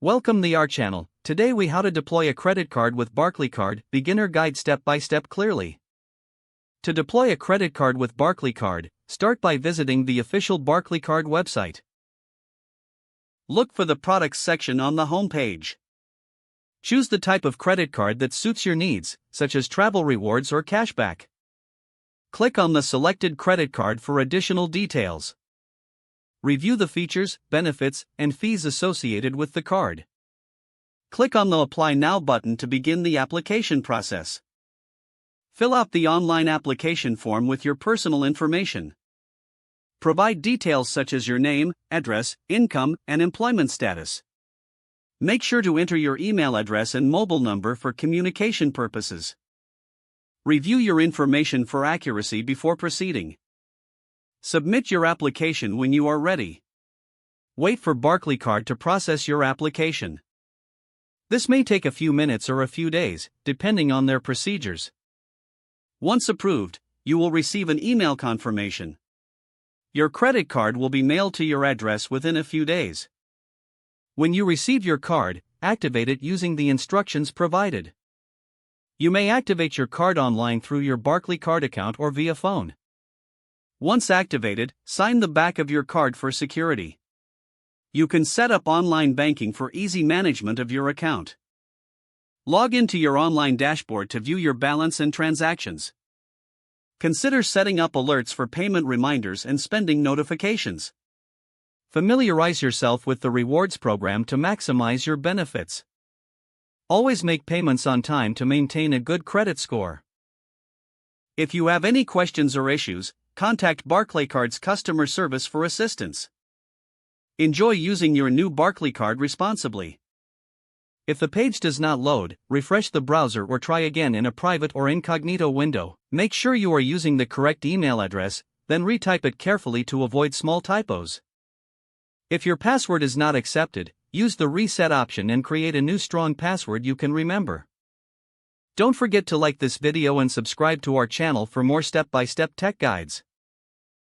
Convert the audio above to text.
Welcome to our channel. Today we how to deploy a credit card with Barclaycard, beginner guide step by step clearly. To deploy a credit card with Barclaycard, start by visiting the official Barclaycard website. Look for the products section on the home page. Choose the type of credit card that suits your needs, such as travel rewards or cashback. Click on the selected credit card for additional details. Review the features, benefits, and fees associated with the card. Click on the Apply Now button to begin the application process. Fill out the online application form with your personal information. Provide details such as your name, address, income, and employment status. Make sure to enter your email address and mobile number for communication purposes. Review your information for accuracy before proceeding. Submit your application when you are ready. Wait for Barclaycard to process your application. This may take a few minutes or a few days, depending on their procedures. Once approved, you will receive an email confirmation. Your credit card will be mailed to your address within a few days. When you receive your card, activate it using the instructions provided. You may activate your card online through your Barclaycard account or via phone. Once activated, sign the back of your card for security. You can set up online banking for easy management of your account. Log into your online dashboard to view your balance and transactions. Consider setting up alerts for payment reminders and spending notifications. Familiarize yourself with the rewards program to maximize your benefits. Always make payments on time to maintain a good credit score. If you have any questions or issues, contact Barclaycard's customer service for assistance. Enjoy using your new Barclaycard responsibly. If the page does not load, refresh the browser or try again in a private or incognito window. Make sure you are using the correct email address, then retype it carefully to avoid small typos. If your password is not accepted, use the reset option and create a new strong password you can remember. Don't forget to like this video and subscribe to our channel for more step-by-step tech guides.